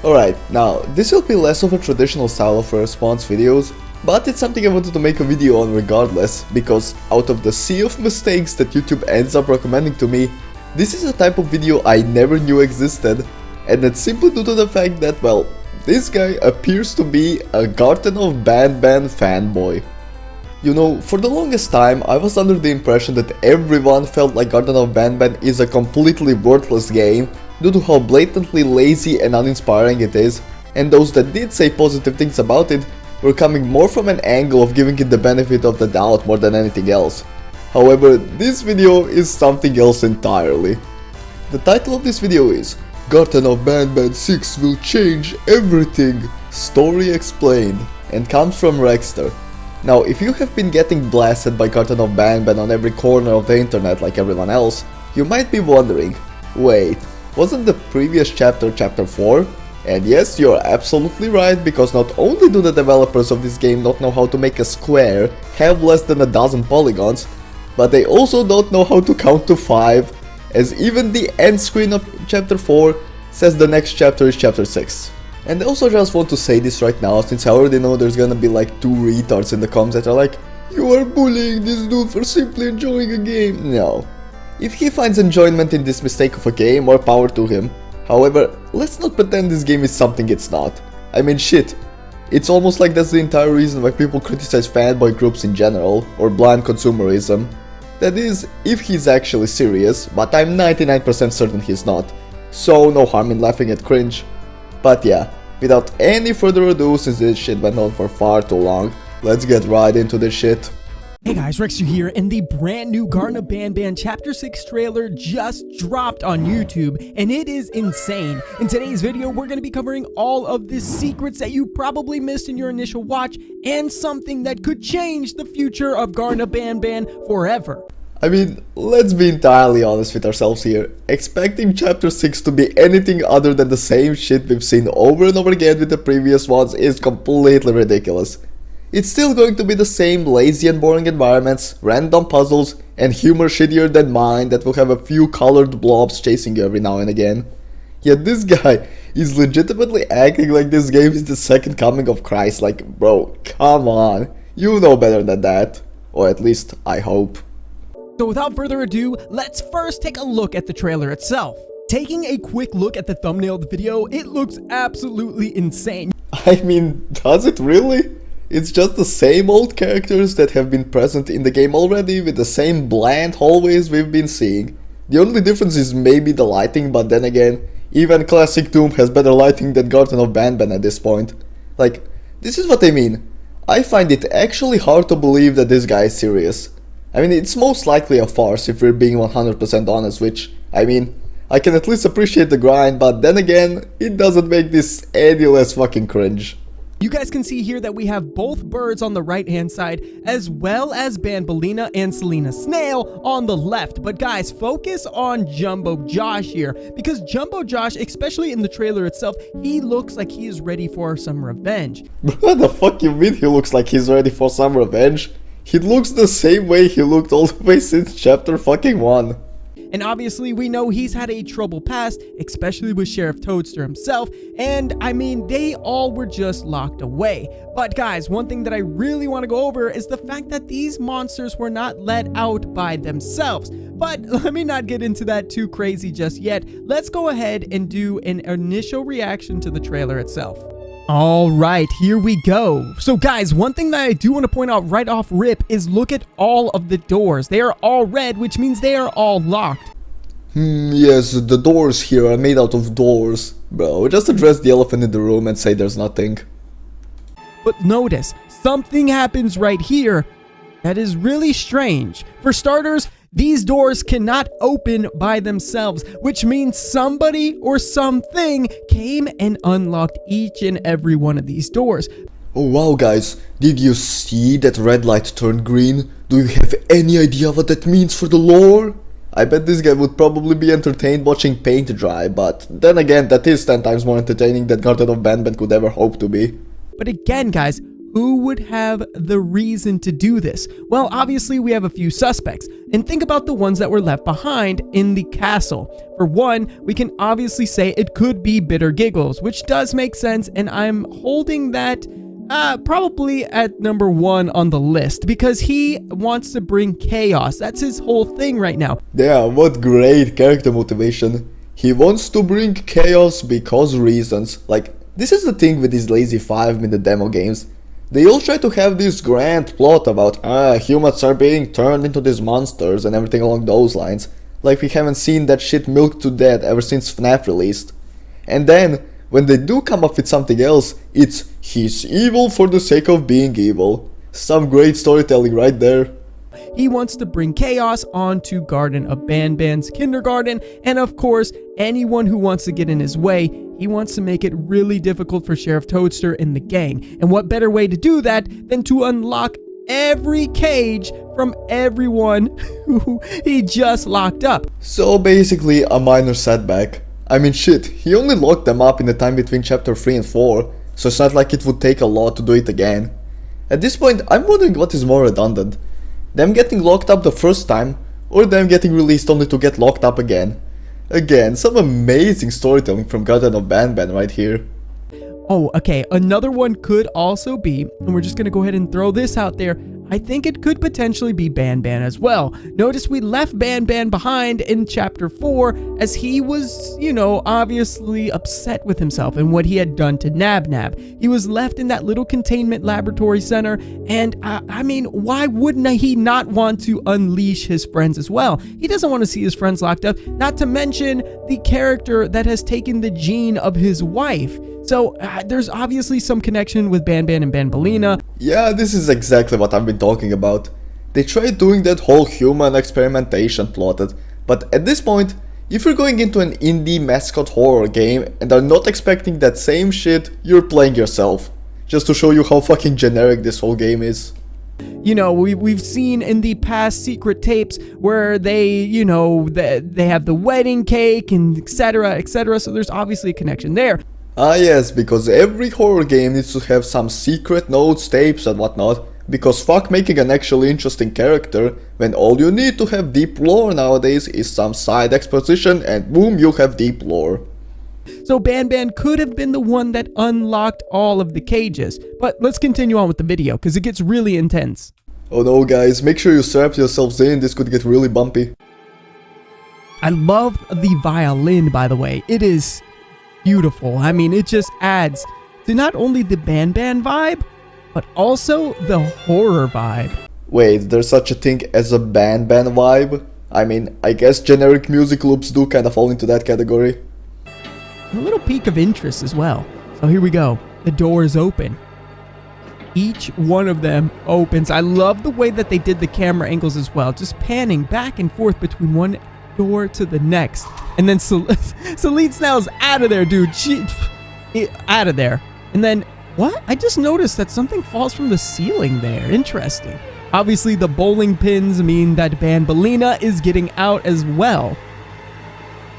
Alright, now, this will be less of a traditional style of response videos, but it's something I wanted to make a video on regardless, because out of the sea of mistakes that YouTube ends up recommending to me, this is a type of video I never knew existed, and that's simply due to the fact that, well, this guy appears to be a Garten of Banban fanboy. You know, for the longest time, I was under the impression that everyone felt like Garten of Banban is a completely worthless game due to how blatantly lazy and uninspiring it is, and those that did say positive things about it were coming more from an angle of giving it the benefit of the doubt more than anything else. However, this video is something else entirely. The title of this video is Garten of Banban 6 will change everything, story explained, and comes from Rexter. Now, if you have been getting blasted by Garten of Banban on every corner of the internet like everyone else, you might be wondering, wait, wasn't the previous chapter chapter 4? And yes, you're absolutely right, because not only do the developers of this game not know how to make a square have less than a dozen polygons, but they also don't know how to count to 5, as even the end screen of chapter 4 says the next chapter is chapter 6. And I also just want to say this right now, since I already know there's gonna be like 2 retards in the comments that are like, you are bullying this dude for simply enjoying a game. No. If he finds enjoyment in this mistake of a game, more power to him. However, let's not pretend this game is something it's not. I mean shit, it's almost like that's the entire reason why people criticize fanboy groups in general, or blind consumerism. That is, if he's actually serious, but I'm 99% certain he's not, so no harm in laughing at cringe. But yeah, without any further ado, since this shit went on for far too long, let's get right into this shit. Hey guys, Rexter here, and the brand new Garten of Banban Chapter 6 trailer just dropped on YouTube, and it is insane. In today's video, we're going to be covering all of the secrets that you probably missed in your initial watch, and something that could change the future of Garten of Banban forever. I mean, let's be entirely honest with ourselves here. Expecting Chapter 6 to be anything other than the same shit we've seen over and over again with the previous ones is completely ridiculous. It's still going to be the same lazy and boring environments, random puzzles, and humor shittier than mine that will have a few colored blobs chasing you every now and again. Yet this guy is legitimately acting like this game is the second coming of Christ, like bro, come on, you know better than that. Or at least, I hope. So without further ado, let's first take a look at the trailer itself. Taking a quick look at the thumbnail of the video, it looks absolutely insane. I mean, does it really? It's just the same old characters that have been present in the game already, with the same bland hallways we've been seeing. The only difference is maybe the lighting, but then again, even classic Doom has better lighting than Garten of Banban at this point. Like, this is what I mean. I find it actually hard to believe that this guy is serious. I mean, it's most likely a farce if we're being 100% honest, which, I mean, I can at least appreciate the grind, but then again, it doesn't make this any less fucking cringe. You guys can see here that we have both birds on the right hand side, as well as Banbalina and Selena Snail on the left. But guys, focus on Jumbo Josh here, because Jumbo Josh, especially in the trailer itself, he looks like he is ready for some revenge. What the fuck you mean he looks like he's ready for some revenge? He looks the same way he looked all the way since chapter fucking 1. And obviously, we know he's had a troubled past, especially with Sheriff Toadster himself, and I mean, they all were just locked away. But guys, one thing that I really want to go over is the fact that these monsters were not let out by themselves. But let me not get into that too crazy just yet. Let's go ahead and do an initial reaction to the trailer itself. Alright, here we go. So guys, one thing that I do want to point out right off rip is look at all of the doors. They are all red, which means they are all locked. Yes, the doors here are made out of doors. Bro, just address the elephant in the room and say there's nothing. But notice, something happens right here that is really strange. For starters, these doors cannot open by themselves, which means somebody or something came and unlocked each and every one of these doors. Oh wow guys, did you see that red light turn green? Do you have any idea what that means for the lore? I bet this guy would probably be entertained watching paint dry, but then again, that is 10 times more entertaining than Garten of Banban could ever hope to be. But again guys, who would have the reason to do this? Well, obviously we have a few suspects, and think about the ones that were left behind in the castle. For one, we can obviously say it could be Bitter Giggles, which does make sense, and I'm holding that probably at number 1 on the list because he wants to bring chaos. That's his whole thing right now. Yeah, what great character motivation. He wants to bring chaos because reasons. Like, this is the thing with these lazy 5-minute demo games. They all try to have this grand plot about, humans are being turned into these monsters and everything along those lines. Like we haven't seen that shit milked to death ever since FNAF released. And then, when they do come up with something else, it's, he's evil for the sake of being evil. Some great storytelling right there. He wants to bring chaos onto Garten of Banban's kindergarten, and of course, anyone who wants to get in his way, he wants to make it really difficult for Sheriff Toadster and the gang. And what better way to do that than to unlock every cage from everyone who he just locked up. So basically a minor setback. I mean shit, he only locked them up in the time between chapter 3 and 4, so it's not like it would take a lot to do it again. At this point, I'm wondering what is more redundant. Them getting locked up the first time, or them getting released only to get locked up again. Again, some amazing storytelling from Garten of Banban right here. Oh, okay, another one could also be, and we're just gonna go ahead and throw this out there, I think it could potentially be Banban as well. Notice we left Banban behind in chapter 4 as he was, obviously upset with himself and what he had done to Nab Nab. He was left in that little containment laboratory center, and I mean, why wouldn't he not want to unleash his friends as well? He doesn't want to see his friends locked up, not to mention the character that has taken the gene of his wife. So there's obviously some connection with Banban and Banbalina. Yeah, this is exactly what I've been talking about. They tried doing that whole human experimentation plotted, but at this point, if you're going into an indie mascot horror game and are not expecting that same shit, you're playing yourself. Just to show you how fucking generic this whole game is. We've seen in the past secret tapes where they have the wedding cake and etc, so there's obviously a connection there. Ah yes, because every horror game needs to have some secret notes, tapes and whatnot, because fuck making an actually interesting character when all you need to have deep lore nowadays is some side exposition and boom, you have deep lore. So Banban could have been the one that unlocked all of the cages, but let's continue on with the video because it gets really intense. Oh no guys, make sure you strap yourselves in, this could get really bumpy. I love the violin, by the way. It is beautiful. I mean, it just adds to not only the Banban vibe, but also the horror vibe. Wait, there's such a thing as a Banban vibe? I mean, I guess generic music loops do kind of fall into that category. A little peak of interest as well. So here we go. The door is open. Each one of them opens. I love the way that they did the camera angles as well, just panning back and forth between one door to the next. And then Celine Snell's out of there, dude. Out of there. And then, what? I just noticed that something falls from the ceiling there. Interesting. Obviously, the bowling pins mean that Banbalina is getting out as well.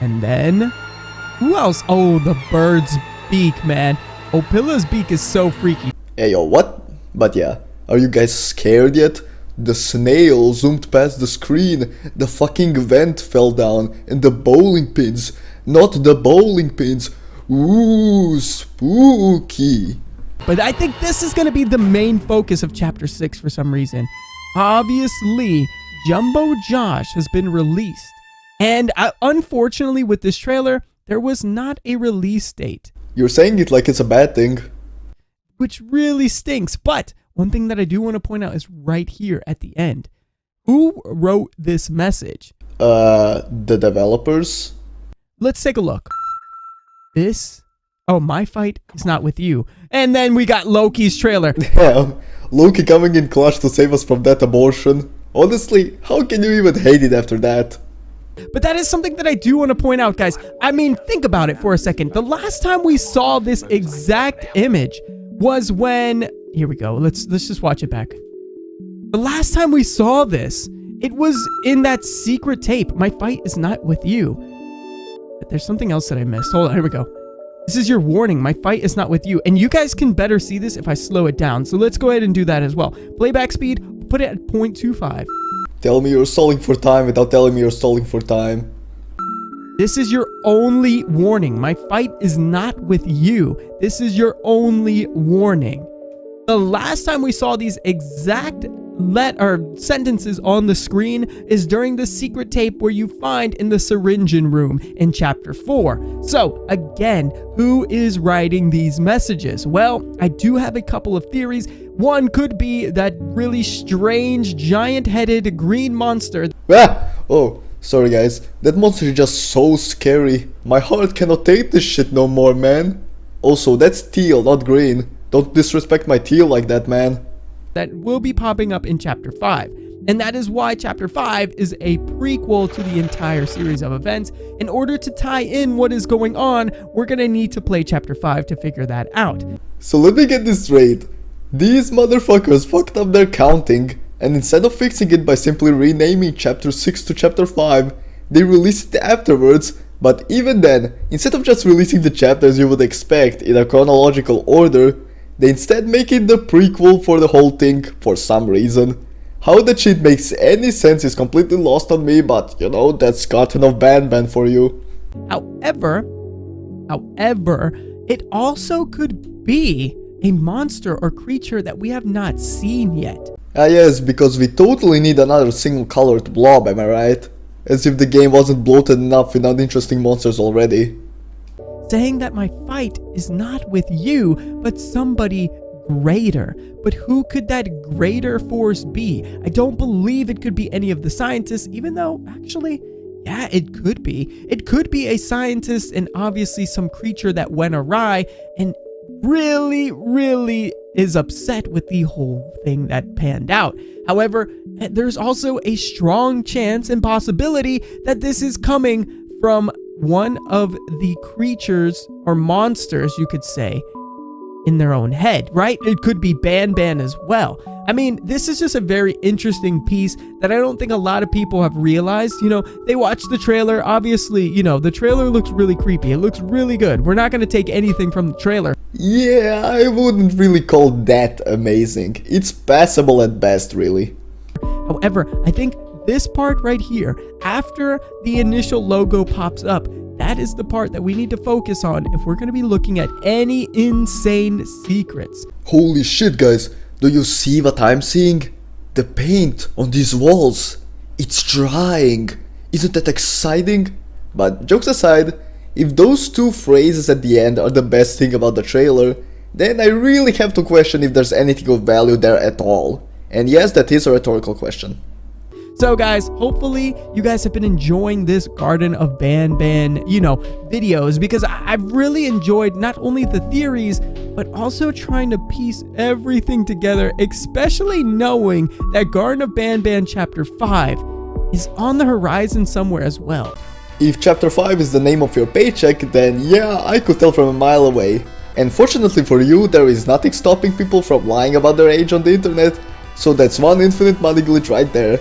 And then, who else? Oh, the bird's beak, man. Opilla's beak is so freaky. Hey, yo, what? But yeah, are you guys scared yet? The snail zoomed past the screen, the fucking vent fell down, and the bowling pins, not the bowling pins. Ooh, spooky. But I think this is going to be the main focus of Chapter 6 for some reason. Obviously, Jumbo Josh has been released. And unfortunately with this trailer, there was not a release date. You're saying it like it's a bad thing. Which really stinks. But one thing that I do want to point out is right here at the end. Who wrote this message? The developers? Let's take a look. Oh, my fight is not with you. And then we got Loki's trailer. Damn, Loki coming in clutch to save us from that abortion. Honestly, how can you even hate it after that? But that is something that I do want to point out, guys. I mean, think about it for a second. The last time we saw this exact image was when... Here we go. Let's just watch it back. The last time we saw this, it was in that secret tape. My fight is not with you. But there's something else that I missed. Hold on, here we go. This is your warning. My fight is not with you. And you guys can better see this if I slow it down. So let's go ahead and do that as well. Playback speed, put it at 0.25. Tell me you're stalling for time without telling me you're stalling for time. This is your only warning. My fight is not with you. This is your only warning. The last time we saw these exact sentences on the screen is during the secret tape where you find in the syringin room in chapter 4. So again, who is writing these messages? Well, I do have a couple of theories. One could be that really strange giant-headed green monster. Oh, sorry guys, that monster is just so scary. My heart cannot take this shit no more, man. Also, that's teal, not green. Don't disrespect my teal like that, man. That will be popping up in chapter 5. And that is why chapter 5 is a prequel to the entire series of events. In order to tie in what is going on, we're gonna need to play chapter 5 to figure that out. So let me get this straight. These motherfuckers fucked up their counting, and instead of fixing it by simply renaming chapter 6 to chapter 5, they released it afterwards. But even then, instead of just releasing the chapters you would expect in a chronological order, they instead make it the prequel for the whole thing for some reason. How that shit makes any sense is completely lost on me, but you know, that's Garten of Banban for you. However, it also could be a monster or creature that we have not seen yet. Ah yes, because we totally need another single colored blob, am I right? As if the game wasn't bloated enough with uninteresting monsters already. Saying that my fight is not with you, but somebody greater. But who could that greater force be? I don't believe it could be any of the scientists, even though actually, yeah, it could be. It could be a scientist and obviously some creature that went awry and really is upset with the whole thing that panned out. However, there's also a strong chance and possibility that this is coming from one of the creatures or monsters, you could say, in their own head, right? It could be Banban as well. I mean, this is just a very interesting piece that I don't think a lot of people have realized. You know, they watched the trailer. Obviously, you know, the trailer looks really creepy. It looks really good. We're not going to take anything from the trailer. Yeah, I wouldn't really call that amazing. It's passable at best, really. However, I think this part right here, after the initial logo pops up, that is the part that we need to focus on if we're going to be looking at any insane secrets. Holy shit, guys. Do you see what I'm seeing? The paint on these walls. It's drying. Isn't that exciting? But jokes aside, if those two phrases at the end are the best thing about the trailer, then I really have to question if there's anything of value there at all. And yes, that is a rhetorical question. So guys, hopefully you guys have been enjoying this Garten of Banban, videos, because I've really enjoyed not only the theories, but also trying to piece everything together, especially knowing that Garten of Banban Chapter 5 is on the horizon somewhere as well. If Chapter 5 is the name of your paycheck, then yeah, I could tell from a mile away. And fortunately for you, there is nothing stopping people from lying about their age on the internet, so that's one infinite money glitch right there.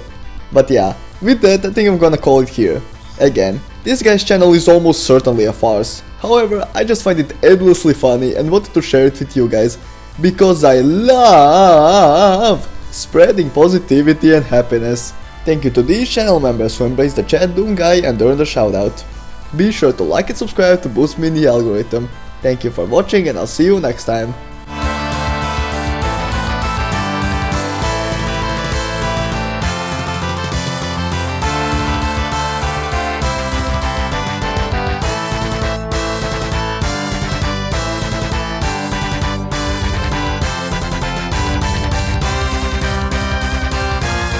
But yeah, with that, I think I'm gonna call it here. Again, this guy's channel is almost certainly a farce. However, I just find it endlessly funny and wanted to share it with you guys, because I love spreading positivity and happiness. Thank you to these channel members who embrace the chat Doom guy and earn the shoutout. Be sure to like and subscribe to boost me in the algorithm. Thank you for watching and I'll see you next time.